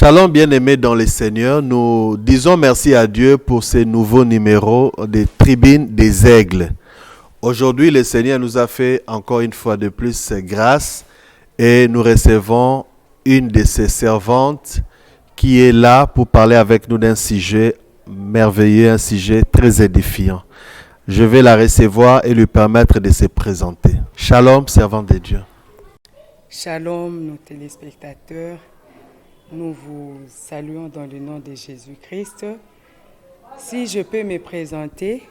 Shalom bien-aimés dans le Seigneur, nous disons merci à Dieu pour ce nouveau numéro des Tribunes des Aigles. Aujourd'hui, le Seigneur nous a fait encore une fois de plus grâce et nous recevons une de ses servantes qui est là pour parler avec nous d'un sujet merveilleux, un sujet très édifiant. Je vais la recevoir et lui permettre de se présenter. Shalom, servante de Dieu. Shalom, nos téléspectateurs. Nous vous saluons dans le nom de Jésus-Christ. Si je peux me présenter,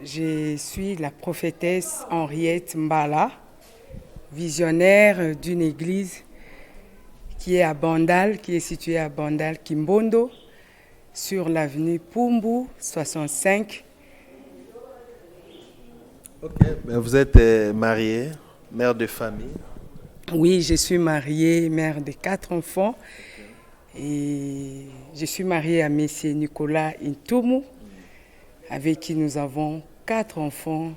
je suis la prophétesse Henriette Mbala, visionnaire d'une église qui est à Bandal, qui est située à Bandal, Kimbondo, sur l'avenue Pumbu 65. Ok, vous êtes mariée, mère de famille. Oui, je suis mariée, mère de 4 enfants. Et je suis mariée à M. Nicolas Intumu, avec qui nous avons 4 enfants,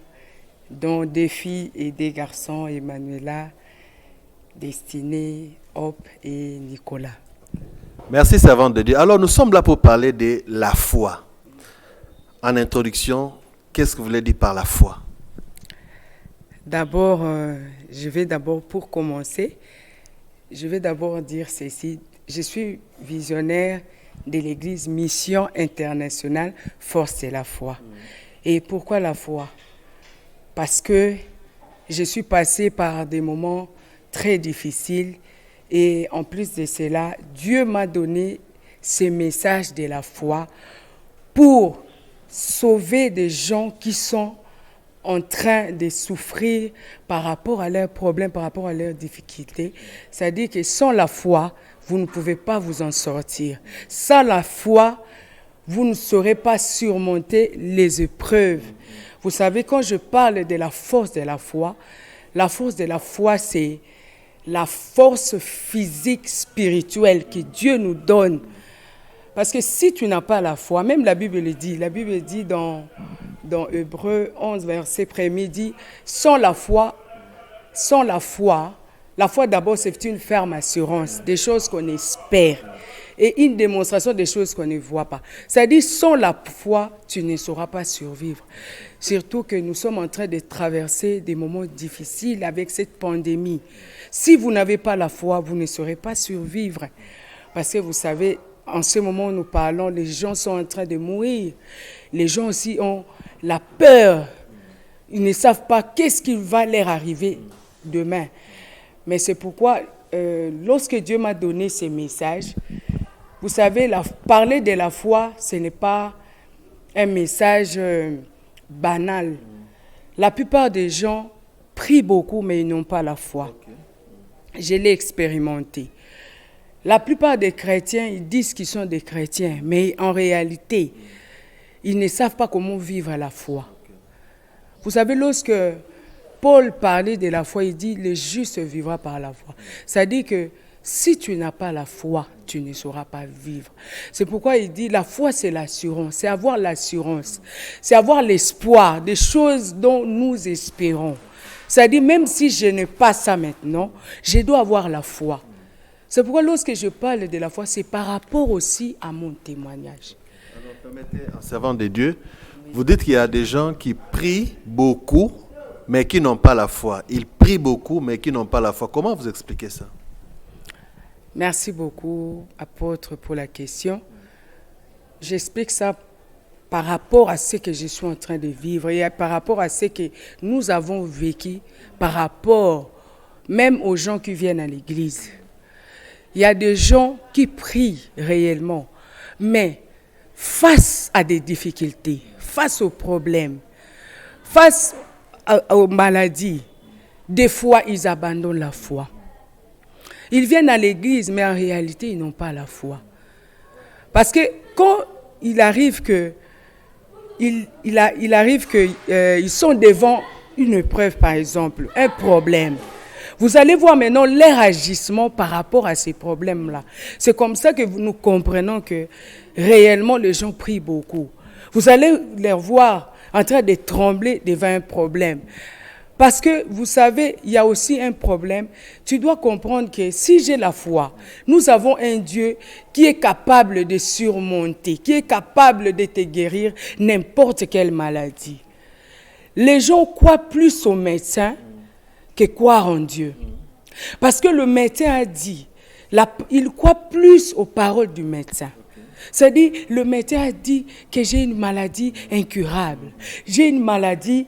dont 2 filles et 2 garçons, Emmanuela, Destinée, Hope et Nicolas. Merci, servante de Dieu. Alors, nous sommes là pour parler de la foi. En introduction, qu'est-ce que vous voulez dire par la foi? D'abord, pour commencer, je vais d'abord dire ceci. Je suis visionnaire de l'église Mission Internationale Force de la foi. Et pourquoi la foi? Parce que je suis passée par des moments très difficiles et en plus de cela, Dieu m'a donné ce message de la foi pour sauver des gens qui sont en train de souffrir par rapport à leurs problèmes, par rapport à leurs difficultés. C'est-à-dire que sans la foi, vous ne pouvez pas vous en sortir. Sans la foi, vous ne saurez pas surmonter les épreuves. Vous savez, quand je parle de la force de la foi, c'est la force physique, spirituelle que Dieu nous donne. Parce que si tu n'as pas la foi, même la Bible le dit dans Hébreux 11, verset 1er, dit sans la foi, la foi d'abord c'est une ferme assurance des choses qu'on espère et une démonstration des choses qu'on ne voit pas. C'est-à-dire sans la foi, tu ne sauras pas survivre. Surtout que nous sommes en train de traverser des moments difficiles avec cette pandémie. Si vous n'avez pas la foi, vous ne saurez pas survivre. Parce que vous savez, en ce moment où nous parlons, les gens sont en train de mourir. Les gens aussi ont la peur. Ils ne savent pas qu'est-ce qui va leur arriver demain. Mais c'est pourquoi, lorsque Dieu m'a donné ce message, vous savez, parler de la foi, ce n'est pas un message banal. La plupart des gens prient beaucoup, mais ils n'ont pas la foi. Je l'ai expérimenté. La plupart des chrétiens, ils disent qu'ils sont des chrétiens, mais en réalité, ils ne savent pas comment vivre la foi. Vous savez, lorsque Paul parlait de la foi, il dit « le juste vivra par la foi ». C'est-à-dire que si tu n'as pas la foi, tu ne sauras pas vivre. C'est pourquoi il dit la foi, c'est l'assurance, c'est avoir l'assurance, c'est avoir l'espoir des choses dont nous espérons. C'est-à-dire même si je n'ai pas ça maintenant, je dois avoir la foi. C'est pourquoi lorsque je parle de la foi, c'est par rapport aussi à mon témoignage. Alors permettez, en servant de Dieu, vous dites qu'il y a des gens qui prient beaucoup, mais qui n'ont pas la foi. Ils prient beaucoup, mais qui n'ont pas la foi. Comment vous expliquez ça? Merci beaucoup, apôtre, pour la question. J'explique ça par rapport à ce que je suis en train de vivre et par rapport à ce que nous avons vécu, par rapport même aux gens qui viennent à l'église. Il y a des gens qui prient réellement, mais face à des difficultés, face aux problèmes, face aux maladies, des fois ils abandonnent la foi. Ils viennent à l'église, mais en réalité, ils n'ont pas la foi. Parce que quand il arrive que ils sont devant une épreuve, par exemple, un problème, vous allez voir maintenant leur agissement par rapport à ces problèmes-là. C'est comme ça que nous comprenons que réellement les gens prient beaucoup. Vous allez les voir en train de trembler devant un problème. Parce que, vous savez, il y a aussi un problème. Tu dois comprendre que si j'ai la foi, nous avons un Dieu qui est capable de surmonter, qui est capable de te guérir n'importe quelle maladie. Les gens croient plus aux médecins que croire en Dieu. Parce que le médecin a dit, il croit plus aux paroles du médecin. C'est-à-dire, le médecin a dit que j'ai une maladie incurable. J'ai une maladie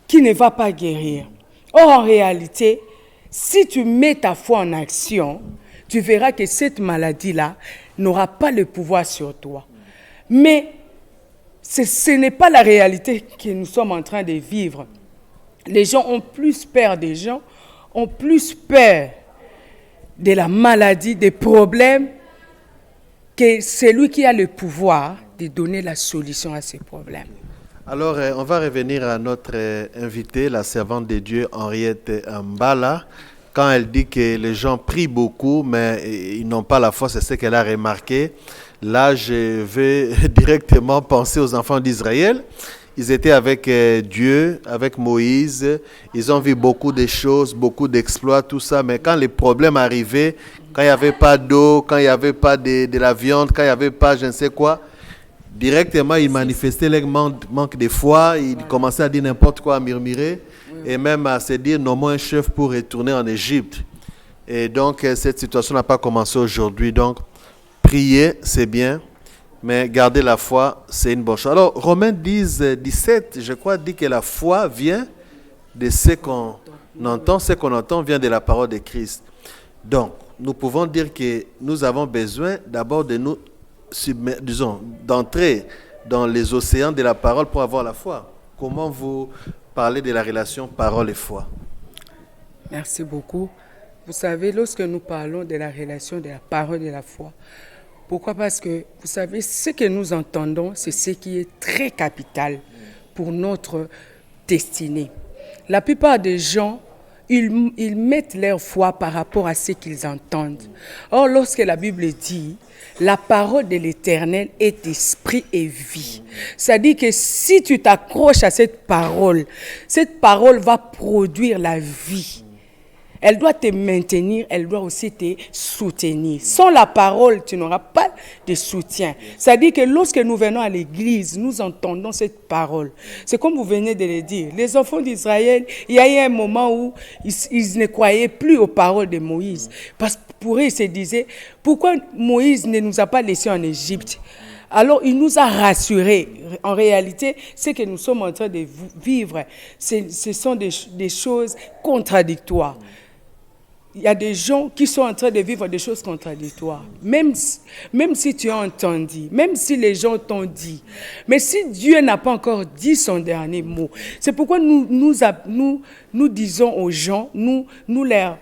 qui ne va pas guérir. Or, en réalité, si tu mets ta foi en action, tu verras que cette maladie-là n'aura pas le pouvoir sur toi. Mais ce n'est pas la réalité que nous sommes en train de vivre. Les gens ont plus peur des gens, ont plus peur de la maladie, des problèmes, que celui qui a le pouvoir de donner la solution à ces problèmes. Alors, on va revenir à notre invitée, la servante de Dieu, Henriette Mbala. Quand elle dit que les gens prient beaucoup, mais ils n'ont pas la foi, c'est ce qu'elle a remarqué. Là, je vais directement penser aux enfants d'Israël. Ils étaient avec Dieu, avec Moïse. Ils ont vu beaucoup de choses, beaucoup d'exploits, tout ça. Mais quand les problèmes arrivaient, quand il n'y avait pas d'eau, quand il n'y avait pas de la viande, quand il n'y avait pas je ne sais quoi, directement, ils manifestaient leur manque de foi. Ils commençaient à dire n'importe quoi, à murmurer. Et même à se dire, nommons un chef pour retourner en Égypte. Et donc, cette situation n'a pas commencé aujourd'hui. Donc, prier, c'est bien. Mais garder la foi, c'est une bonne chose. Alors, Romains 10, 17, je crois, dit que la foi vient de ce qu'on entend. Ce qu'on entend vient de la parole de Christ. Donc, nous pouvons dire que nous avons besoin d'abord de nous d'entrer dans les océans de la parole pour avoir la foi. Comment vous parlez de la relation parole et foi? Merci beaucoup. Vous savez, lorsque nous parlons de la relation de la parole et de la foi, pourquoi? Parce que, vous savez, ce que nous entendons, c'est ce qui est très capital pour notre destinée. La plupart des gens, ils mettent leur foi par rapport à ce qu'ils entendent. Or, lorsque la Bible dit, la parole de l'Éternel est esprit et vie. C'est-à-dire que si tu t'accroches à cette parole va produire la vie. Elle doit te maintenir, elle doit aussi te soutenir. Sans la parole, tu n'auras pas de soutien. C'est-à-dire que lorsque nous venons à l'église, nous entendons cette parole. C'est comme vous venez de le dire. Les enfants d'Israël, il y a eu un moment où ils ne croyaient plus aux paroles de Moïse. Parce que pour eux, ils se disaient, pourquoi Moïse ne nous a pas laissés en Égypte? Alors, il nous a rassurés. En réalité, ce que nous sommes en train de vivre, ce sont des choses contradictoires. Il y a des gens qui sont en train de vivre des choses contradictoires. Même si tu as entendu, même si les gens t'ont dit. Mais si Dieu n'a pas encore dit son dernier mot, c'est pourquoi nous disons aux gens, nous leur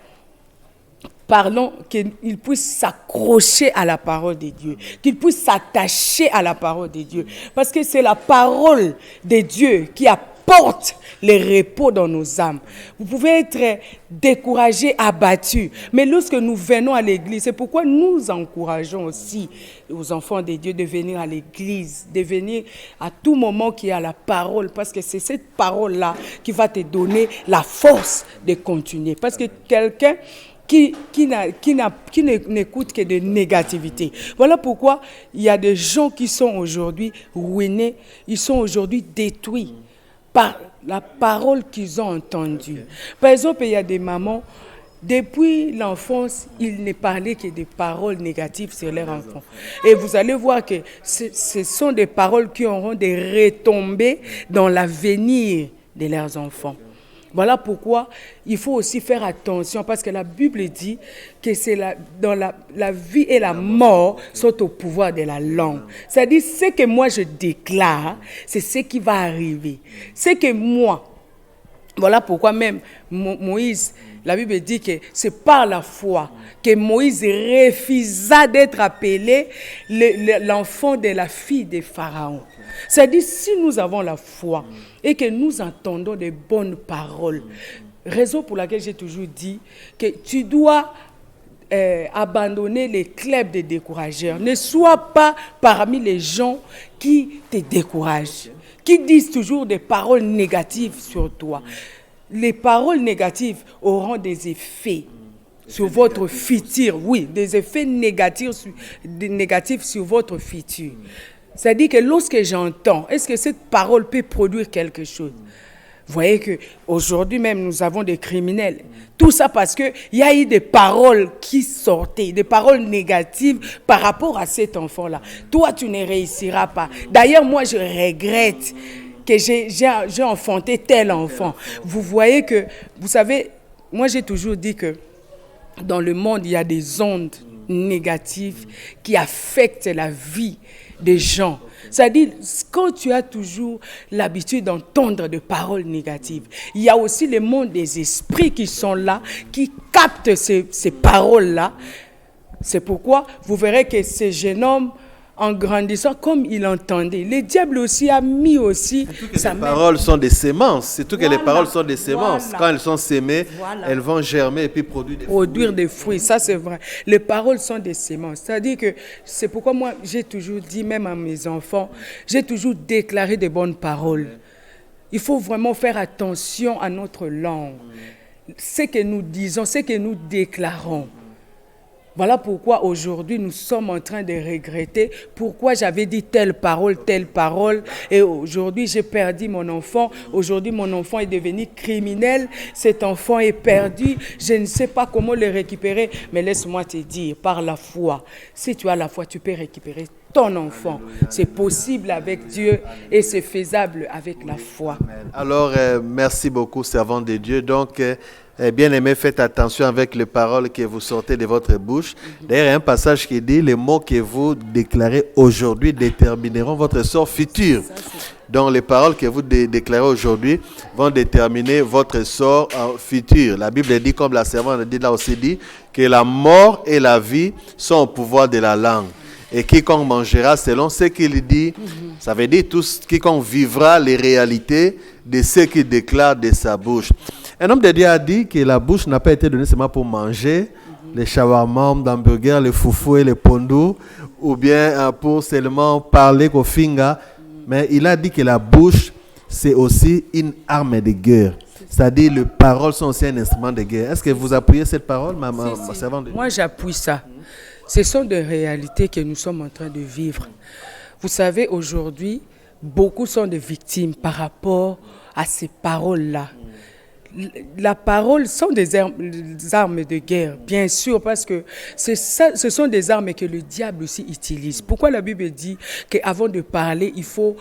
parlons qu'ils puissent s'accrocher à la parole de Dieu, qu'ils puissent s'attacher à la parole de Dieu. Parce que c'est la parole de Dieu qui apporte le repos dans nos âmes. Vous pouvez être découragé, abattu, mais lorsque nous venons à l'église, c'est pourquoi nous encourageons aussi aux enfants de Dieu de venir à l'église, de venir à tout moment qu'il y a la parole, parce que c'est cette parole-là qui va te donner la force de continuer. Parce que quelqu'un qui n'écoute que de négativité. Voilà pourquoi il y a des gens qui sont aujourd'hui ruinés, ils sont aujourd'hui détruits par la parole qu'ils ont entendue. Par exemple, il y a des mamans, depuis l'enfance, ils ne parlaient que des paroles négatives sur leurs enfants. Et vous allez voir que ce sont des paroles qui auront des retombées dans l'avenir de leurs enfants. Voilà pourquoi il faut aussi faire attention, parce que la Bible dit que la vie et la mort sont au pouvoir de la langue. C'est-à-dire, ce que moi je déclare, c'est ce qui va arriver. C'est que moi, voilà pourquoi même Moïse La Bible dit que c'est par la foi que Moïse refusa d'être appelé l'enfant de la fille de Pharaon. C'est-à-dire, si nous avons la foi et que nous entendons des bonnes paroles, raison pour laquelle j'ai toujours dit que tu dois abandonner les clubs de décourageurs. Ne sois pas parmi les gens qui te découragent, qui disent toujours des paroles négatives sur toi. Les paroles négatives auront des effets sur votre futur. Oui, des effets négatifs sur votre futur. C'est-à-dire que lorsque j'entends, est-ce que cette parole peut produire quelque chose? Vous voyez qu'aujourd'hui même, nous avons des criminels. Tout ça parce qu'il y a eu des paroles qui sortaient, des paroles négatives par rapport à cet enfant-là. Toi, tu ne réussiras pas. D'ailleurs, moi, je regrette que j'ai enfanté tel enfant. Vous voyez que, vous savez, moi, j'ai toujours dit que dans le monde, il y a des ondes négatives qui affectent la vie des gens. C'est-à-dire, quand tu as toujours l'habitude d'entendre des paroles négatives, il y a aussi le monde des esprits qui sont là, qui captent ces paroles-là. C'est pourquoi vous verrez que ce jeune homme, en grandissant, comme il entendait, le diable aussi a mis aussi... Les paroles sont des semences. C'est tout que les paroles sont des semences. Quand elles sont sémées, elles vont germer et puis produire des fruits. Ça, c'est vrai. Les paroles sont des semences. C'est-à-dire que c'est pourquoi moi, j'ai toujours dit, même à mes enfants, j'ai toujours déclaré des bonnes paroles. Il faut vraiment faire attention à notre langue. Ce que nous disons, ce que nous déclarons. Voilà pourquoi aujourd'hui nous sommes en train de regretter pourquoi j'avais dit telle parole, et aujourd'hui j'ai perdu mon enfant. Aujourd'hui mon enfant est devenu criminel, cet enfant est perdu, je ne sais pas comment le récupérer, mais laisse-moi te dire, par la foi, si tu as la foi, tu peux récupérer ton enfant. C'est possible avec Dieu et c'est faisable avec la foi. Alors, merci beaucoup, servant de Dieu. Donc, bien-aimés, faites attention avec les paroles que vous sortez de votre bouche. D'ailleurs, il y a un passage qui dit, les mots que vous déclarez aujourd'hui détermineront votre sort futur. Donc, les paroles que vous déclarez aujourd'hui vont déterminer votre sort futur. La Bible dit, comme la servante dit là aussi, dit que la mort et la vie sont au pouvoir de la langue. Et quiconque mangera selon ce qu'il dit, ça veut dire quiconque vivra les réalités de ce qu'il déclare de sa bouche. Un homme de Dieu a dit que la bouche n'a pas été donnée seulement pour manger les shawarma, hamburgers, les foufous et les pondous, ou bien pour seulement parler qu'au finga, mais il a dit que la bouche, c'est aussi une arme de guerre. C'est-à-dire les paroles sont aussi un instrument de guerre. Est-ce que vous appuyez cette parole, ma servante? Moi, j'appuie ça. Ce sont des réalités que nous sommes en train de vivre. Vous savez, aujourd'hui, beaucoup sont des victimes par rapport à ces paroles-là. La parole sont des armes de guerre, bien sûr, parce que ce sont des armes que le diable aussi utilise. Pourquoi la Bible dit qu'avant de parler, il faut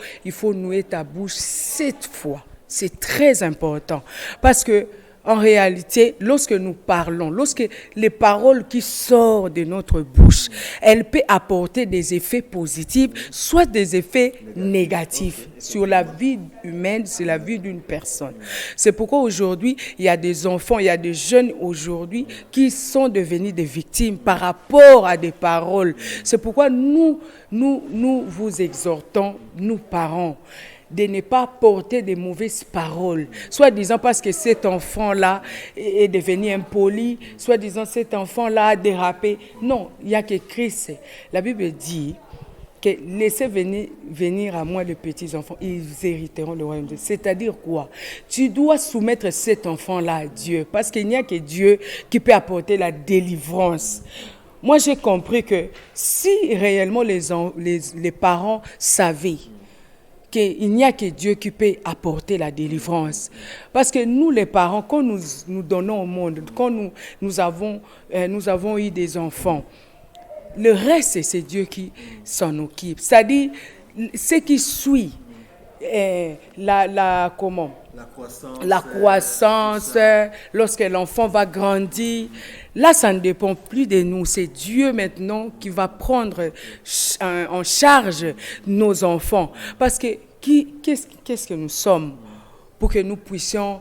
nouer ta bouche 7 fois. C'est très important, parce que en réalité, lorsque nous parlons, lorsque les paroles qui sortent de notre bouche, elles peuvent apporter des effets positifs, soit des effets négatifs sur la vie humaine, sur la vie d'une personne. C'est pourquoi aujourd'hui, il y a des enfants, il y a des jeunes aujourd'hui qui sont devenus des victimes par rapport à des paroles. C'est pourquoi nous vous exhortons, nous parents, de ne pas porter de mauvaises paroles, soit disant parce que cet enfant-là est devenu impoli, soit disant cet enfant-là a dérapé. Non, il n'y a que Christ. La Bible dit que laissez venir à moi les petits enfants, ils hériteront le royaume de Dieu. C'est-à-dire quoi? Tu dois soumettre cet enfant-là à Dieu, parce qu'il n'y a que Dieu qui peut apporter la délivrance. Moi, j'ai compris que si réellement les parents savaient qu'il n'y a que Dieu qui peut apporter la délivrance. Parce que nous, les parents, quand nous donnons au monde, quand nous avons eu des enfants, le reste, c'est Dieu qui s'en occupe. C'est-à-dire, ce qui suit la croissance, lorsque l'enfant va grandir, là, ça ne dépend plus de nous. C'est Dieu maintenant qui va prendre en charge nos enfants. Parce que qu'est-ce que nous sommes pour que nous puissions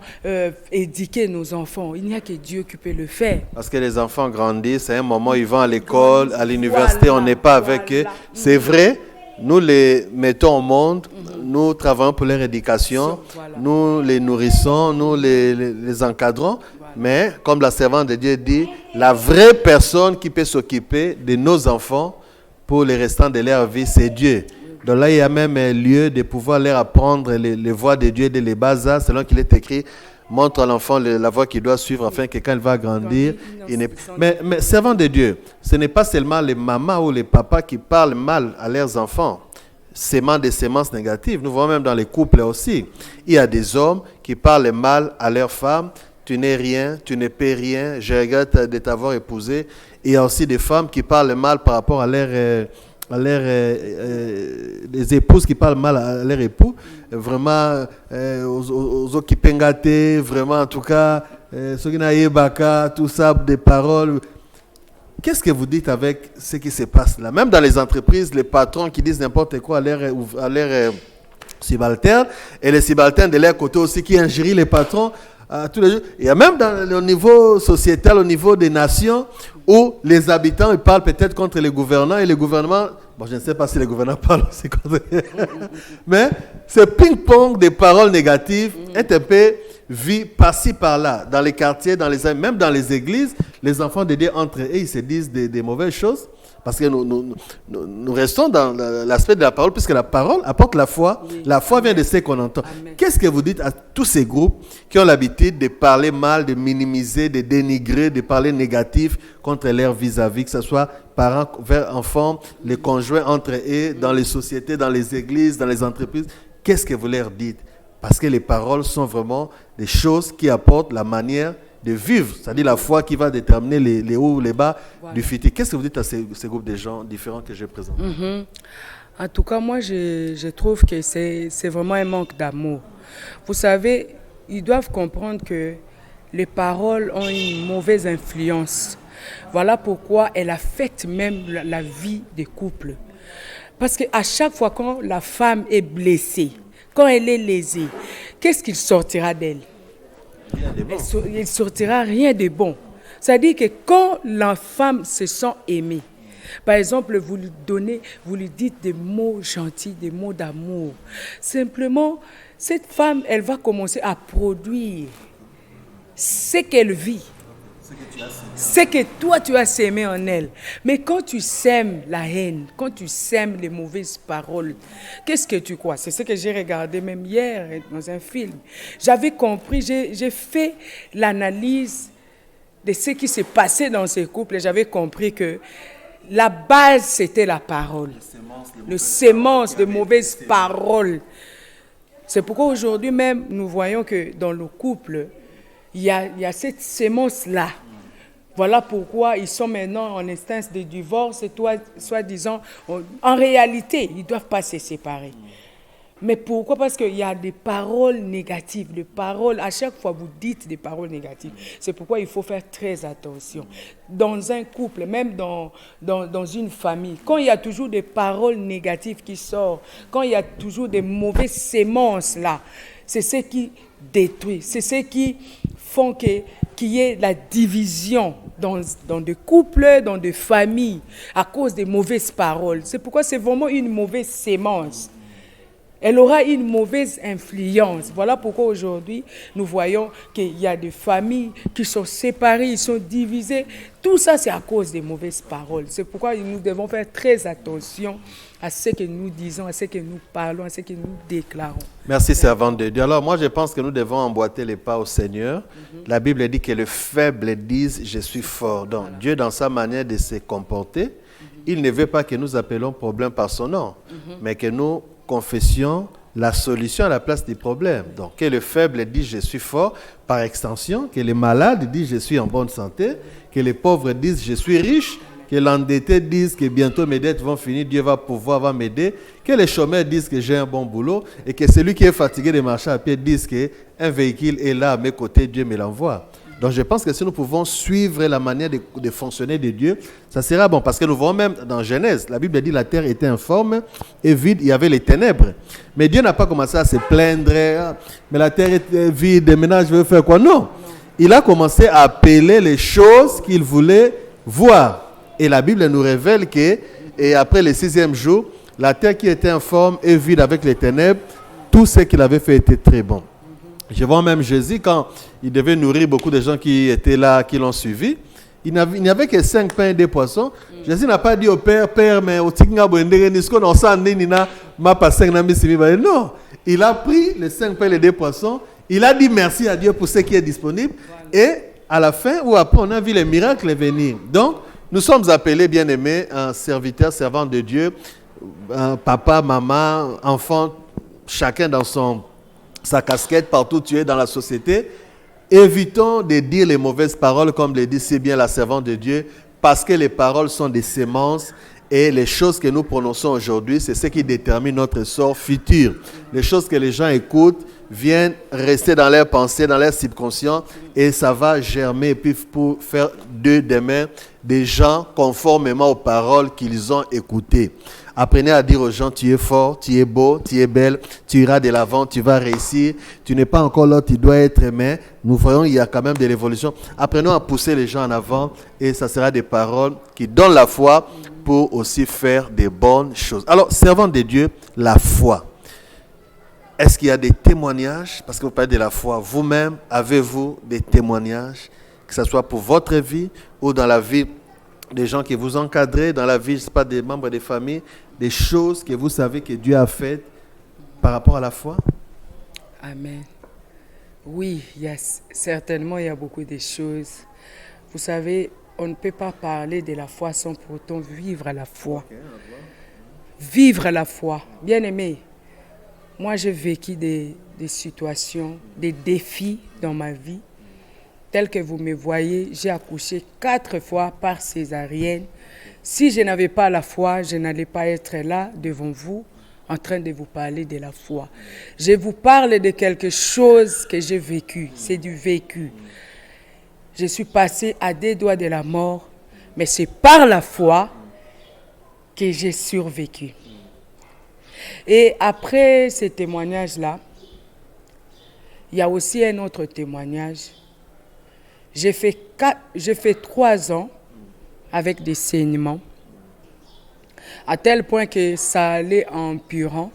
éduquer nos enfants. Il n'y a que Dieu qui peut le faire. Parce que les enfants grandissent, à un moment ils vont à l'école, à l'université, on n'est pas avec eux. C'est vrai, nous les mettons au monde, nous travaillons pour leur éducation, nous les nourrissons, nous les encadrons. Mais comme la servante de Dieu dit, la vraie personne qui peut s'occuper de nos enfants pour les restants de leur vie, c'est Dieu. Donc là, il y a même un lieu de pouvoir leur apprendre les voies de Dieu dès les bas âges, selon qu'il est écrit, montre à l'enfant la voie qu'il doit suivre afin que quand il va grandir, mais servant de Dieu, ce n'est pas seulement les mamans ou les papas qui parlent mal à leurs enfants, sémant des sémences négatives. Nous voyons même dans les couples aussi. Il y a des hommes qui parlent mal à leurs femmes. Tu n'es rien, tu ne paies rien, je regrette de t'avoir épousé. Il y a aussi des femmes qui parlent mal par rapport à les épouses qui parlent mal à leur époux, vraiment aux qui pengaté, vraiment en tout cas, ceux qui n'aient pas tout ça, des paroles. Qu'est-ce que vous dites avec ce qui se passe là? Même dans les entreprises, les patrons qui disent n'importe quoi à leurs subalternes, et les subalternes de leur côté aussi qui injurient les patrons. Tous les jours. Il y a même au niveau sociétal, au niveau des nations, où les habitants ils parlent peut-être contre les gouvernants et les gouvernements, bon, je ne sais pas si les gouvernants parlent aussi contre mais ce ping-pong des paroles négatives est un peu vu par-ci par-là, dans les quartiers, même dans les églises, les enfants de Dieu entre eux, ils se disent des mauvaises choses. Parce que nous restons dans l'aspect de la parole, puisque la parole apporte la foi. Oui. La foi vient de ce qu'on entend. Amen. Qu'est-ce que vous dites à tous ces groupes qui ont l'habitude de parler mal, de minimiser, de dénigrer, de parler négatif contre leurs vis-à-vis, que ce soit parents vers enfants, les conjoints entre eux, dans les sociétés, dans les églises, dans les entreprises? Qu'est-ce que vous leur dites? Parce que les paroles sont vraiment des choses qui apportent la manière de vivre, c'est-à-dire la foi qui va déterminer les hauts ou les bas du futur. Qu'est-ce que vous dites à ces groupes de gens différents que j'ai présentés? En tout cas, moi, je trouve que c'est vraiment un manque d'amour. Vous savez, ils doivent comprendre que les paroles ont une mauvaise influence. Voilà pourquoi elle affecte même la vie des couples. Parce qu'à chaque fois quand la femme est blessée, quand elle est lésée, qu'est-ce qu'il sortira d'elle? Il ne sortira rien de bon. C'est-à-dire que quand la femme se sent aimée, par exemple, vous lui dites des mots gentils, des mots d'amour. Simplement, cette femme, elle va commencer à produire ce qu'elle vit. C'est que toi, tu as sémé en elle. Mais quand tu sèmes la haine, quand tu sèmes les mauvaises paroles, qu'est-ce que tu crois? C'est ce que j'ai regardé même hier dans un film. J'avais compris, j'ai fait l'analyse de ce qui s'est passé dans ces couples et j'avais compris que la base, c'était la parole. Le sémence de mauvaises paroles. C'est pourquoi aujourd'hui même, nous voyons que dans le couple, il y a cette sémence-là. Voilà pourquoi ils sont maintenant en instance de divorce et soi-disant, en réalité, ils ne doivent pas se séparer. Mais pourquoi? Parce qu'il y a des paroles négatives, des paroles, à chaque fois vous dites des paroles négatives. C'est pourquoi il faut faire très attention. Dans un couple, même dans une famille, quand il y a toujours des paroles négatives qui sortent, quand il y a toujours des mauvaises sémences là, c'est ce qui détruit, c'est ce qui font qu'il y ait la division dans des couples, dans des familles, à cause des mauvaises paroles. C'est pourquoi c'est vraiment une mauvaise sémence. Elle aura une mauvaise influence. Voilà pourquoi aujourd'hui, nous voyons qu'il y a des familles qui sont séparées, ils sont divisées. Tout ça, c'est à cause des mauvaises paroles. C'est pourquoi nous devons faire très attention à ce que nous disons, à ce que nous parlons, à ce que nous déclarons. Merci, servante de Dieu. Alors, moi, je pense que nous devons emboîter les pas au Seigneur. La Bible dit que les faibles disent « je suis fort ». Donc, Dieu, dans sa manière de se comporter, il ne veut pas que nous appelions problème par son nom, mais que nous confessions la solution à la place des problèmes. Donc, que le faible dit « je suis fort », par extension, que les malades disent « je suis en bonne santé », que les pauvres disent « je suis riche », que l'endetté dise que bientôt mes dettes vont finir, Dieu va m'aider, que les chômeurs disent que j'ai un bon boulot, et que celui qui est fatigué de marcher à pied dise qu'un véhicule est là à mes côtés, Dieu me l'envoie. Donc je pense que si nous pouvons suivre la manière de fonctionner de Dieu, ça sera bon. Parce que nous voyons même dans Genèse, la Bible dit que la terre était informe et vide, il y avait les ténèbres. Mais Dieu n'a pas commencé à se plaindre, mais la terre était vide, et maintenant je veux faire quoi? Non. Il a commencé à appeler les choses qu'il voulait voir. Et la Bible nous révèle que, et après le 6e jour, la terre qui était informe et vide avec les ténèbres, tout ce qu'il avait fait était très bon. Je vois même Jésus, quand il devait nourrir beaucoup de gens qui étaient là, qui l'ont suivi, il n'y avait que 5 pains et 2 poissons. Jésus n'a pas dit au Père, mais au Tikinga Boendere, non, il a pris les 5 pains et les 2 poissons, il a dit merci à Dieu pour ce qui est disponible, et à la fin ou après, on a vu les miracles venir. Donc, nous sommes appelés, bien-aimés, serviteurs, servants de Dieu, papa, maman, enfant, chacun dans sa casquette, partout où tu es dans la société. Évitons de dire les mauvaises paroles, comme le dit si bien la servante de Dieu, parce que les paroles sont des semences et les choses que nous prononçons aujourd'hui, c'est ce qui détermine notre sort futur. Les choses que les gens écoutent viennent rester dans leurs pensées, dans leur subconscient, et ça va germer et puis pour faire d'eux demain des gens conformément aux paroles qu'ils ont écoutées. Apprenez à dire aux gens, tu es fort, tu es beau, tu es belle, tu iras de l'avant, tu vas réussir. Tu n'es pas encore là, tu dois être aimé. Nous voyons, il y a quand même de l'évolution. Apprenons à pousser les gens en avant et ça sera des paroles qui donnent la foi pour aussi faire des bonnes choses. Alors, servant de Dieu, la foi. Est-ce qu'il y a des témoignages? Parce que vous parlez de la foi. Vous-même, avez-vous des témoignages? Que ce soit pour votre vie ou dans la vie des gens qui vous encadrent, dans la vie, je ne sais pas, des membres des familles, des choses que vous savez que Dieu a faites par rapport à la foi? Amen. Oui, certainement, il y a beaucoup de choses. Vous savez, on ne peut pas parler de la foi sans pourtant vivre la foi. Vivre la foi. Bien-aimé, moi j'ai vécu des situations, des défis dans ma vie. Tel que vous me voyez, j'ai accouché 4 fois par césarienne. Si je n'avais pas la foi, je n'allais pas être là devant vous en train de vous parler de la foi. Je vous parle de quelque chose que j'ai vécu. C'est du vécu. Je suis passé à 2 doigts de la mort, mais c'est par la foi que j'ai survécu. Et après ces témoignages-là, il y a aussi un autre témoignage. J'ai fait 3 ans avec des saignements, à tel point que ça allait empirant.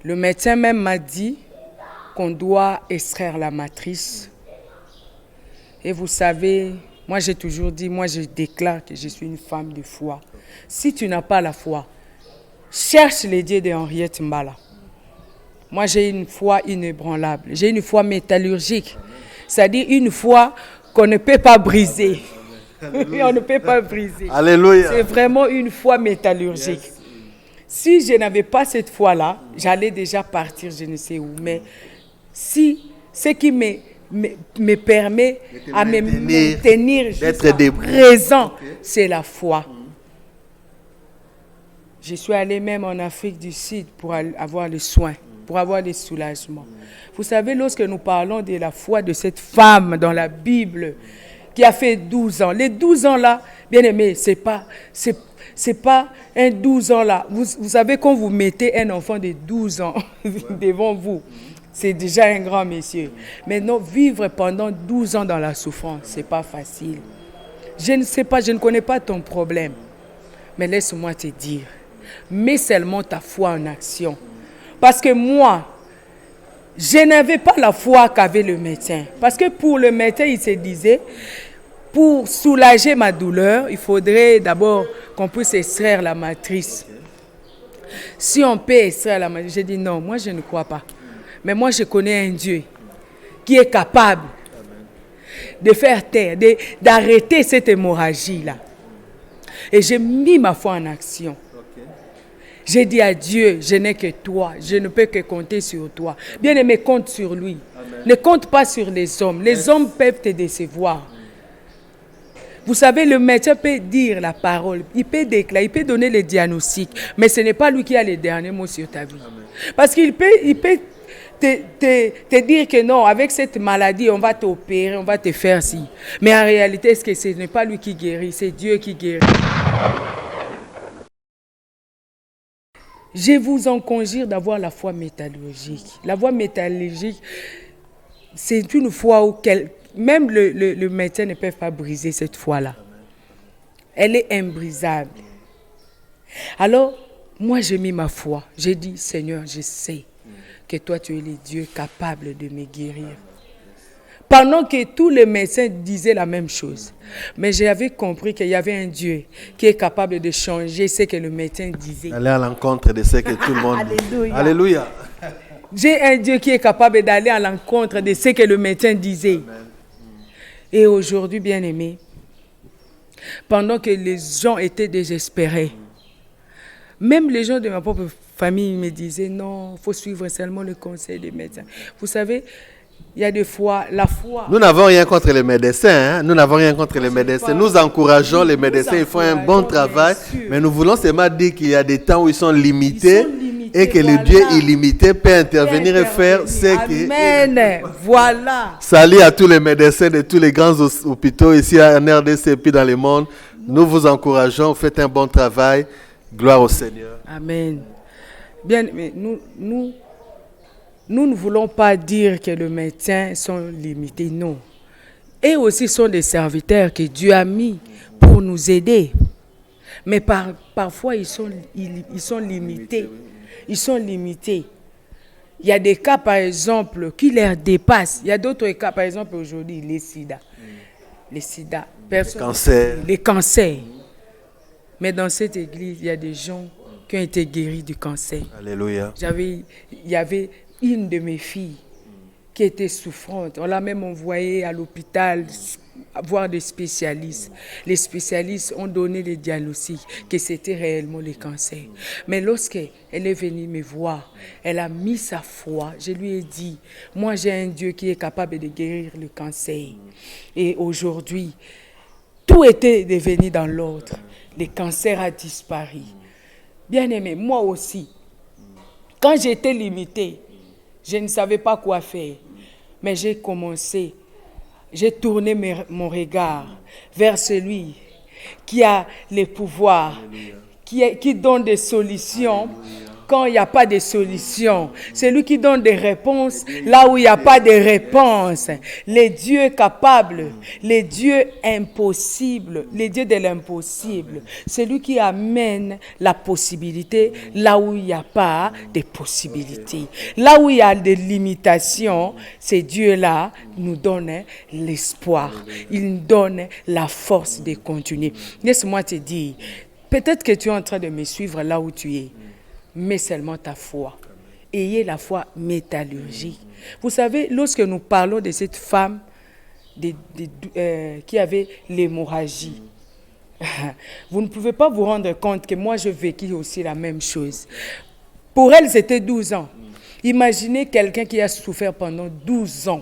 Le médecin même m'a dit qu'on doit extraire la matrice. Et vous savez, moi j'ai toujours dit, moi je déclare que je suis une femme de foi. Si tu n'as pas la foi, cherche les dieux de Henriette Mbala. Moi j'ai une foi inébranlable, j'ai une foi métallurgique. C'est-à-dire une foi qu'on ne peut pas briser. On ne peut pas briser. Alléluia. C'est vraiment une foi métallurgique. Yes. Si je n'avais pas cette foi-là, j'allais déjà partir je ne sais où. Mais si ce qui me permet à me maintenir jusqu'à présent, c'est la foi. Je suis allé même en Afrique du Sud pour avoir les soins, pour avoir des soulagements. Vous savez, lorsque nous parlons de la foi de cette femme dans la Bible qui a fait 12 ans, les 12 ans là, bien aimé, c'est pas un 12 ans là. Vous savez, quand vous mettez un enfant de 12 ans devant vous, c'est déjà un grand monsieur. Maintenant, vivre pendant 12 ans dans la souffrance, c'est pas facile. Je ne sais pas, je ne connais pas ton problème. Mais laisse-moi te dire, mets seulement ta foi en action. Parce que moi, je n'avais pas la foi qu'avait le médecin. Parce que pour le médecin, il se disait, pour soulager ma douleur, il faudrait d'abord qu'on puisse extraire la matrice. Si on peut extraire la matrice, j'ai dit non, moi je ne crois pas. Mais moi je connais un Dieu qui est capable de faire taire, d'arrêter cette hémorragie-là. Et j'ai mis ma foi en action. J'ai dit à Dieu, je n'ai que toi, je ne peux que compter sur toi. Bien-aimé, compte sur lui. Amen. Ne compte pas sur les hommes. Les hommes peuvent te décevoir. Vous savez, le médecin peut dire la parole, il peut déclarer, il peut donner le diagnostic, mais ce n'est pas lui qui a les derniers mots sur ta vie. Amen. Parce qu'il peut te dire que non, avec cette maladie, on va t'opérer, on va te faire ci. Mais en réalité, est-ce que ce n'est pas lui qui guérit, c'est Dieu qui guérit. Je vous en conjure d'avoir la foi métallurgique. La foi métallurgique, c'est une foi où même le médecin ne peut pas briser cette foi-là. Elle est imbrisable. Alors, moi, j'ai mis ma foi. J'ai dit, Seigneur, je sais que toi, tu es le Dieu capable de me guérir. Pendant que tous les médecins disaient la même chose. Mais j'avais compris qu'il y avait un Dieu qui est capable de changer ce que le médecin disait. Aller à l'encontre de ce que tout le monde dit. Alléluia. Alléluia. J'ai un Dieu qui est capable d'aller à l'encontre de ce que le médecin disait. Amen. Et aujourd'hui, bien-aimés, pendant que les gens étaient désespérés, même les gens de ma propre famille me disaient non, il faut suivre seulement le conseil des médecins. Vous savez, il y a des fois, la foi... Nous n'avons rien contre les médecins. Hein? Nous n'avons rien contre les médecins. Nous encourageons les médecins. Ils font un bon travail. Mais nous voulons seulement dire qu'il y a des temps où ils sont limités. Et que le Dieu illimité peut intervenir et faire ce qui... Amen. Voilà. Salut à tous les médecins de tous les grands hôpitaux ici en RDC et puis dans le monde. Nous vous encourageons. Vous faites un bon travail. Gloire au Seigneur. Amen. Bien, mais nous ne voulons pas dire que les médecins sont limités, non. Et aussi sont des serviteurs que Dieu a mis pour nous aider. Mais parfois, ils sont limités. Ils sont limités. Il y a des cas, par exemple, qui les dépassent. Il y a d'autres cas, par exemple, aujourd'hui, les sida. Les sida. Les cancers. Mais dans cette église, il y a des gens qui ont été guéris du cancer. Alléluia. Il y avait une de mes filles qui était souffrante. On l'a même envoyée à l'hôpital voir des spécialistes. Les spécialistes ont donné le diagnostic que c'était réellement le cancer. Mais lorsqu'elle est venue me voir, elle a mis sa foi. Je lui ai dit, moi j'ai un Dieu qui est capable de guérir le cancer. Et aujourd'hui, tout était devenu dans l'ordre. Le cancer a disparu. Bien aimé, moi aussi, quand j'étais limitée, je ne savais pas quoi faire. Mais j'ai tourné mon regard vers celui qui a les pouvoirs, qui donne des solutions quand il n'y a pas de solution. C'est lui qui donne des réponses là où il n'y a pas de réponse. Les dieux capables, les dieux impossibles, les dieux de l'impossible. C'est lui qui amène la possibilité là où il n'y a pas de possibilités. Là où il y a des limitations, ces dieux-là nous donnent l'espoir. Ils nous donnent la force de continuer. Laisse-moi te dire, peut-être que tu es en train de me suivre là où tu es. Mais seulement ta foi. Ayez la foi métallurgique. Vous savez, lorsque nous parlons de cette femme qui avait l'hémorragie, vous ne pouvez pas vous rendre compte que moi, je vécu aussi la même chose. Pour elle, c'était 12 ans. Imaginez quelqu'un qui a souffert pendant 12 ans.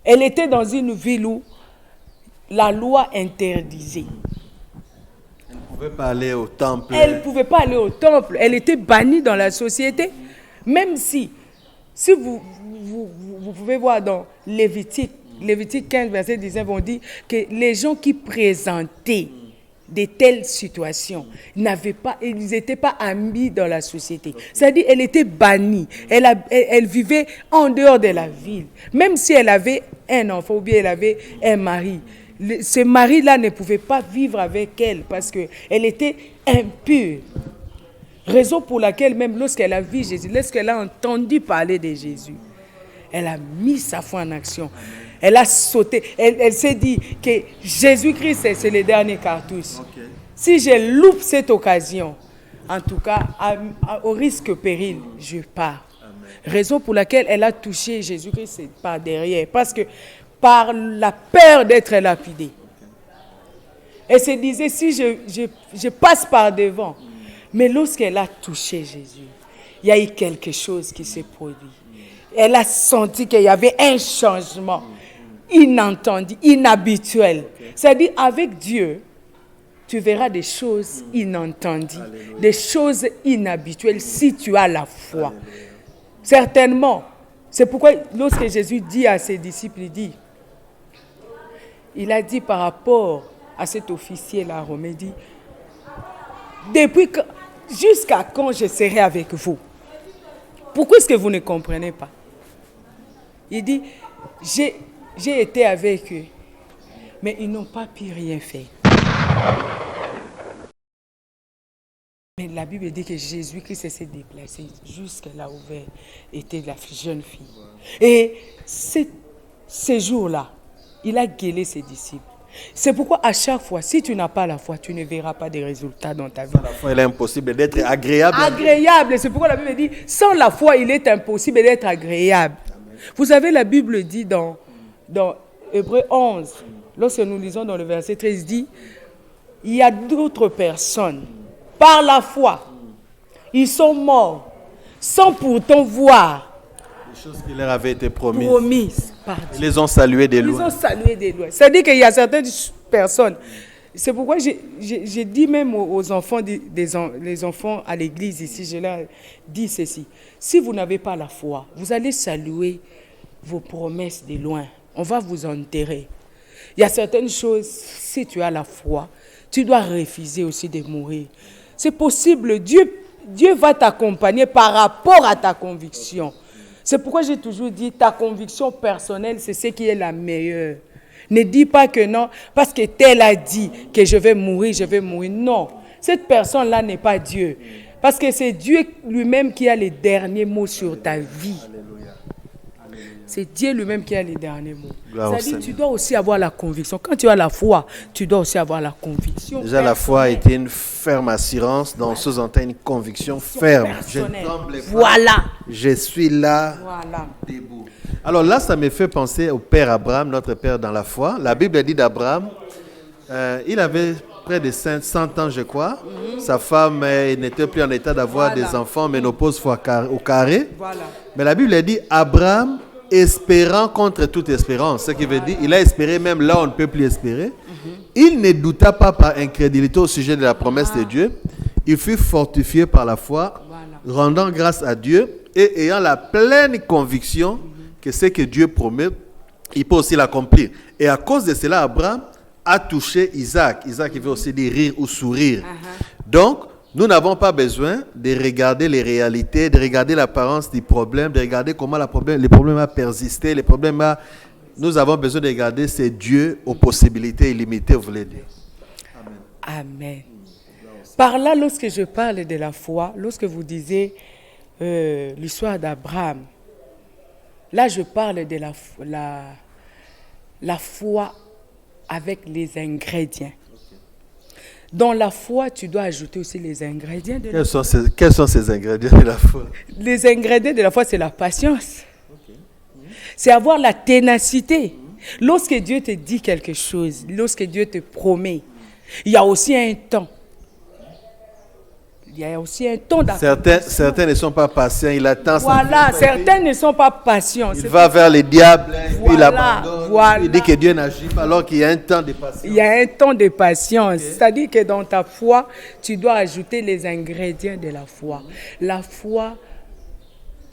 Elle était dans une ville où la loi interdisait. Elle ne pouvait pas aller au temple. Elle ne pouvait pas aller au temple. Elle était bannie dans la société. Même si vous pouvez voir dans Lévitique 15, verset 19, on dit que les gens qui présentaient de telles situations ils n'étaient pas admis dans la société. C'est-à-dire qu'elle était bannie. Elle vivait en dehors de la ville. Même si elle avait un enfant ou bien elle avait un mari, ce mari-là ne pouvait pas vivre avec elle parce qu'elle était impure. Raison pour laquelle même lorsqu'elle a vu Jésus, lorsqu'elle a entendu parler de Jésus, elle a mis sa foi en action. Elle a sauté. Elle s'est dit que Jésus-Christ, c'est le dernier cartouche. Okay. Si je loupe cette occasion, en tout cas, au risque péril, je pars. Amen. Raison pour laquelle elle a touché Jésus-Christ par derrière. Parce que par la peur d'être lapidée. Elle se disait, si je passe par devant. Mais lorsqu'elle a touché Jésus, il y a eu quelque chose qui s'est produit. Elle a senti qu'il y avait un changement inentendu, inhabituel. C'est-à-dire, avec Dieu, tu verras des choses inentendues, des choses inhabituelles si tu as la foi. Certainement. C'est pourquoi lorsque Jésus dit à ses disciples, il a dit par rapport à cet officier-là, Romain, il dit, jusqu'à quand je serai avec vous? Pourquoi est-ce que vous ne comprenez pas? Il dit, j'ai été avec eux, mais ils n'ont pas pu rien faire. Mais la Bible dit que Jésus-Christ s'est déplacé jusqu'à là où était la jeune fille. Et ces jours-là, il a guélé ses disciples. C'est pourquoi à chaque fois, si tu n'as pas la foi, tu ne verras pas de résultats dans ta vie. La foi, il est impossible d'être agréable. Agréable, c'est pourquoi la Bible dit, sans la foi, il est impossible d'être agréable. Amen. Vous savez, la Bible dit dans Hébreux 11, lorsque nous lisons dans le verset 13, il dit, il y a d'autres personnes, par la foi, ils sont morts, sans pourtant voir les choses qui leur avaient été promises par Dieu. Ils les ont saluées des lois. Ils ont salué des lois. C'est-à-dire qu'il y a certaines personnes. C'est pourquoi j'ai dit même aux enfants, les enfants à l'église ici, je leur dis ceci. Si vous n'avez pas la foi, vous allez saluer vos promesses de loin. On va vous enterrer. Il y a certaines choses, si tu as la foi, tu dois refuser aussi de mourir. C'est possible, Dieu va t'accompagner par rapport à ta conviction. C'est pourquoi j'ai toujours dit, ta conviction personnelle, c'est ce qui est la meilleure. Ne dis pas que non, parce que tel a dit que je vais mourir. Non, cette personne-là n'est pas Dieu. Parce que c'est Dieu lui-même qui a les derniers mots sur ta vie. C'est Dieu lui-même qui a les derniers mots. C'est-à-dire tu dois aussi avoir la conviction. Quand tu as la foi, tu dois aussi avoir la conviction. Déjà, la foi était une ferme assurance. Dans ce sens, une conviction ferme. Je ne tremble pas. Voilà. Je suis là, debout. Alors là, ça me fait penser au père Abraham, notre père dans la foi. La Bible dit d'Abraham, il avait près de 100 ans, je crois. Sa femme n'était plus en état d'avoir des enfants, ménopause au carré. Voilà. Mais la Bible dit, Abraham, espérant contre toute espérance. Ce qui veut dire, il a espéré même là où on ne peut plus espérer. Il ne douta pas par incrédulité au sujet de la promesse de Dieu. Il fut fortifié par la foi, rendant grâce à Dieu et ayant la pleine conviction que ce que Dieu promet, il peut aussi l'accomplir. Et à cause de cela, Abraham a touché Isaac. Isaac, il veut aussi dire rire ou sourire. Donc, nous n'avons pas besoin de regarder les réalités, de regarder l'apparence du problème, de regarder comment le problème a persisté, Nous avons besoin de regarder c'est Dieu aux possibilités illimitées, vous voulez dire. Amen. Par là, lorsque je parle de la foi, lorsque vous disiez l'histoire d'Abraham, là je parle de la foi avec les ingrédients. Dans la foi, tu dois ajouter aussi les ingrédients de la foi. Quels sont ces ingrédients de la foi? Les ingrédients de la foi, c'est la patience. C'est avoir la ténacité. Lorsque Dieu te dit quelque chose, lorsque Dieu te promet, il y a aussi un temps. Il y a aussi un temps d'accomplissement. Certains ne sont pas patients, il attend. Voilà, certains ne sont pas patients. Il va vers les diables, il abandonne, il dit que Dieu n'agit pas alors qu'il y a un temps de patience. Il y a un temps de patience. Okay. C'est-à-dire que dans ta foi, tu dois ajouter les ingrédients de la foi. La foi,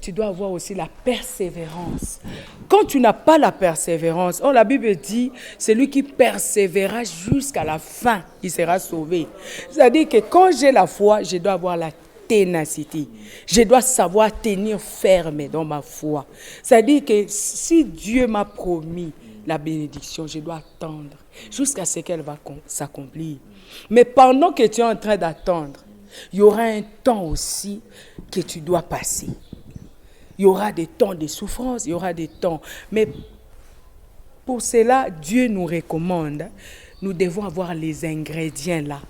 tu dois avoir aussi la persévérance. Quand tu n'as pas la persévérance, la Bible dit, celui qui persévérera jusqu'à la fin, il sera sauvé. C'est-à-dire que quand j'ai la foi, je dois avoir la ténacité. Je dois savoir tenir ferme dans ma foi. C'est-à-dire que si Dieu m'a promis la bénédiction, je dois attendre jusqu'à ce qu'elle va s'accomplir. Mais pendant que tu es en train d'attendre, il y aura un temps aussi que tu dois passer. Il y aura des temps de souffrance, il y aura des temps. Mais pour cela, Dieu nous recommande, nous devons avoir les ingrédients là.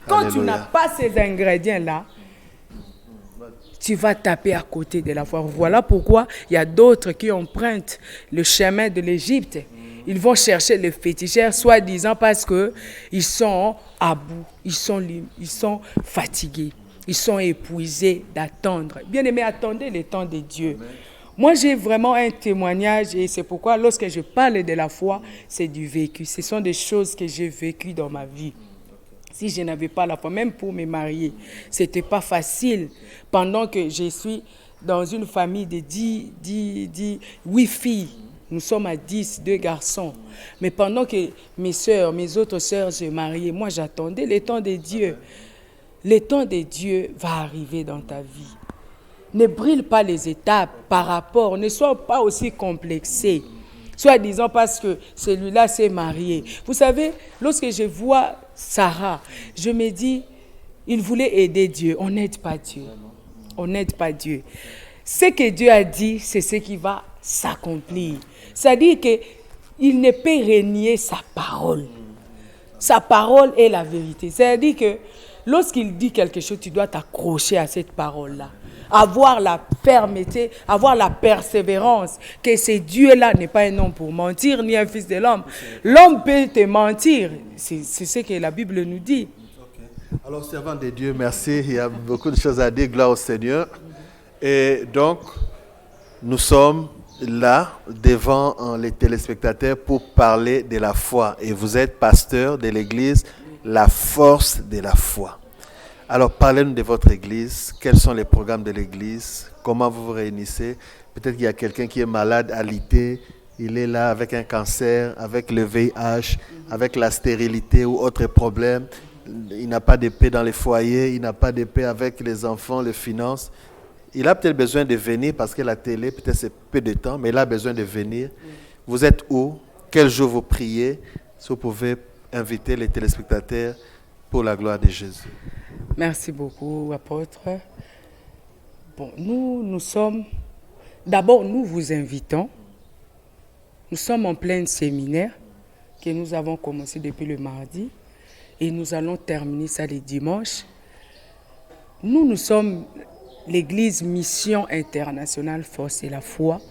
Quand Alléluia. Tu n'as pas ces ingrédients-là, tu vas taper à côté de la foi. Voilà pourquoi il y a d'autres qui empruntent le chemin de l'Égypte. Ils vont chercher les féticheurs, soi-disant parce qu'ils sont à bout, ils sont fatigués. Ils sont épuisés d'attendre. Bien-aimés, attendez le temps de Dieu. Amen. Moi, j'ai vraiment un témoignage et c'est pourquoi lorsque je parle de la foi, c'est du vécu. Ce sont des choses que j'ai vécues dans ma vie. Si je n'avais pas la foi, même pour me marier, ce n'était pas facile. Pendant que je suis dans une famille de 8 filles. Nous sommes à 10, 2 garçons. Mais pendant que mes autres sœurs se mariaient, moi j'attendais le temps de Dieu. Le temps de Dieu va arriver dans ta vie. Ne brûle pas les étapes par rapport, ne sois pas aussi complexé. Soit disant parce que celui-là s'est marié. Vous savez, lorsque je vois Sarah, je me dis, il voulait aider Dieu. On n'aide pas Dieu. On n'aide pas Dieu. Ce que Dieu a dit, c'est ce qui va s'accomplir. C'est-à-dire qu'il ne peut renier sa parole. Sa parole est la vérité. C'est-à-dire que lorsqu'il dit quelque chose, tu dois t'accrocher à cette parole-là. Avoir la fermeté, avoir la persévérance, que ce Dieu-là n'est pas un homme pour mentir, ni un fils de l'homme. L'homme peut te mentir, c'est ce que la Bible nous dit. Okay. Alors, servant de Dieu, merci. Il y a beaucoup de choses à dire, gloire au Seigneur. Et donc, nous sommes là, devant les téléspectateurs, pour parler de la foi. Et vous êtes pasteur de l'église, la force de la foi. Alors, parlez-nous de votre église. Quels sont les programmes de l'église? Comment vous vous réunissez? Peut-être qu'il y a quelqu'un qui est malade, alité. Il est là avec un cancer, avec le VIH, avec la stérilité ou autre problème. Il n'a pas de paix dans les foyers. Il n'a pas de paix avec les enfants, les finances. Il a peut-être besoin de venir parce que la télé, peut-être c'est peu de temps, mais il a besoin de venir. Vous êtes où? Quel jour vous priez? Si vous pouvez inviter les téléspectateurs pour la gloire de Jésus. Merci beaucoup, apôtre. Bon, nous sommes... D'abord, nous vous invitons. Nous sommes en plein séminaire que nous avons commencé depuis le mardi et nous allons terminer ça le dimanche. Nous sommes l'église Mission Internationale Force et la Foi.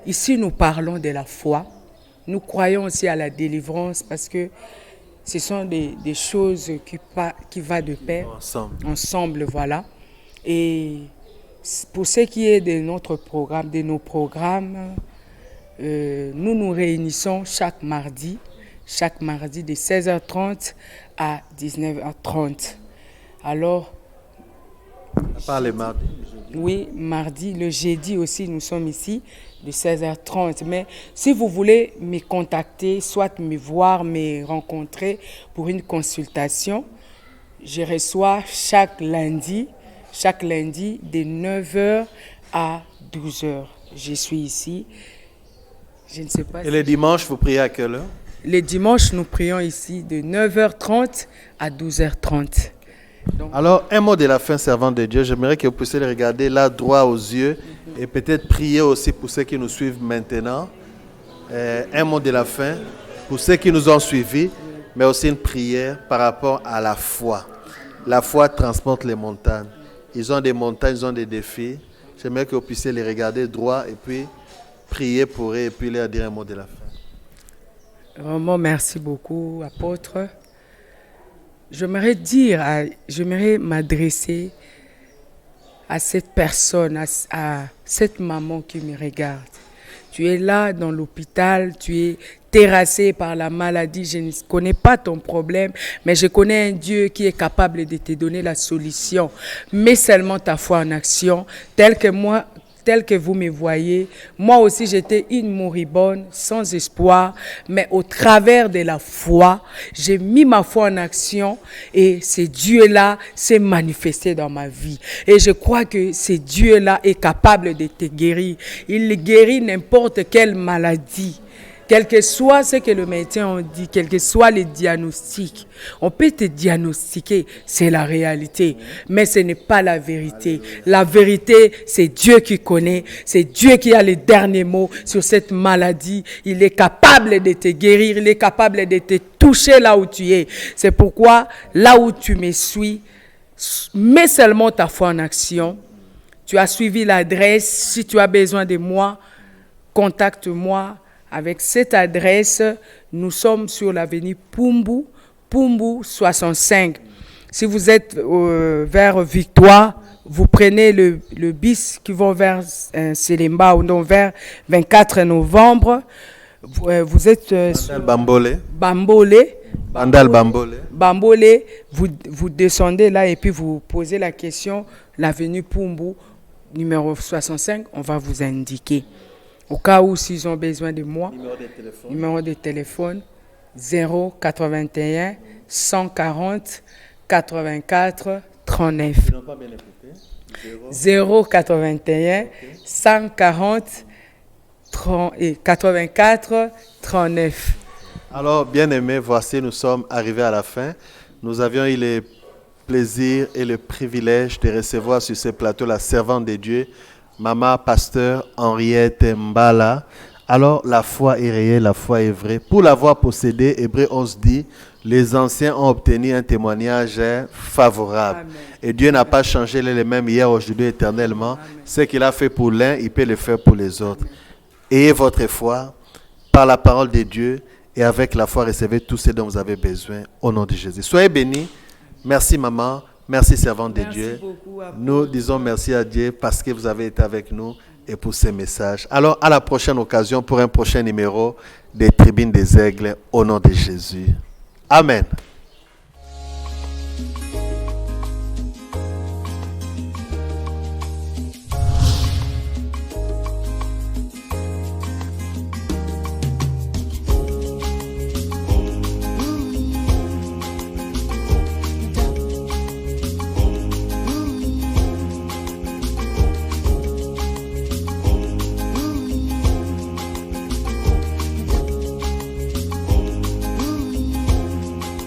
Ici, nous parlons de la foi. Nous croyons aussi à la délivrance parce que ce sont des choses qui vont de pair, ensemble, voilà. Et pour ce qui est de notre programme, de nos programmes, nous nous réunissons chaque mardi de 16h30 à 19h30. Alors, pas les mardis? Oui, mardi, le jeudi aussi, nous sommes ici de 16h30. Mais si vous voulez me contacter, soit me voir, me rencontrer pour une consultation, je reçois chaque lundi de 9h à 12h. Je suis ici. Je ne sais pas. Et les dimanches, vous priez à quelle heure? Les dimanches, nous prions ici de 9h30 à 12h30. Donc, alors, un mot de la fin, servant de Dieu. J'aimerais que vous puissiez le regarder là, droit aux yeux, et peut-être prier aussi pour ceux qui nous suivent maintenant. Un mot de la fin pour ceux qui nous ont suivis, mais aussi une prière par rapport à la foi. La foi transporte les montagnes. Ils ont des montagnes, ils ont des défis. J'aimerais que vous puissiez les regarder droit et puis prier pour eux et puis leur dire un mot de la fin. Vraiment, merci beaucoup, apôtre. J'aimerais m'adresser à cette personne, à cette maman qui me regarde. Tu es là dans l'hôpital, tu es terrassé par la maladie. Je ne connais pas ton problème, mais je connais un Dieu qui est capable de te donner la solution. Mets seulement ta foi en action, tel que vous me voyez. Moi aussi, j'étais une moribonde, sans espoir, mais au travers de la foi, j'ai mis ma foi en action et ce Dieu-là s'est manifesté dans ma vie. Et je crois que ce Dieu-là est capable de te guérir. Il guérit n'importe quelle maladie. Quel que soit ce que le médecin dit, quel que soit le diagnostic, on peut te diagnostiquer, c'est la réalité, mais ce n'est pas la vérité. La vérité, c'est Dieu qui connaît, c'est Dieu qui a les derniers mots sur cette maladie. Il est capable de te guérir, il est capable de te toucher là où tu es. C'est pourquoi, là où tu me suis, mets seulement ta foi en action. Tu as suivi l'adresse, si tu as besoin de moi, contacte-moi. Avec cette adresse, nous sommes sur l'avenue Pumbu 65. Si vous êtes vers Victoire, vous prenez le bus qui va vers Selemba ou non, vers 24 novembre. Vous êtes sur Bambolé. Bambolé. Vous descendez là et puis vous posez la question, l'avenue Pumbu. numéro 65, on va vous indiquer. Au cas où s'ils ont besoin de moi, numéro de téléphone 081 140 84 39. 081 140 84 39. Alors, bien-aimés, voici, nous sommes arrivés à la fin. Nous avions eu le plaisir et le privilège de recevoir sur ce plateau la servante de Dieu, Maman Pasteur Henriette Mbala. Alors, la foi est réelle, la foi est vraie. Pour l'avoir possédée, Hébreux 11 dit, les anciens ont obtenu un témoignage favorable. Amen. Et Dieu n'a pas changé les mêmes hier, aujourd'hui, éternellement. Amen. Ce qu'il a fait pour l'un, il peut le faire pour les autres. Ayez votre foi par la parole de Dieu et avec la foi, recevez tout ce dont vous avez besoin au nom de Jésus. Soyez bénis. Merci maman. Merci servante de Dieu. Nous disons merci à Dieu parce que vous avez été avec nous et pour ces messages. Alors, à la prochaine occasion pour un prochain numéro des Tribunes des Aigles au nom de Jésus. Amen.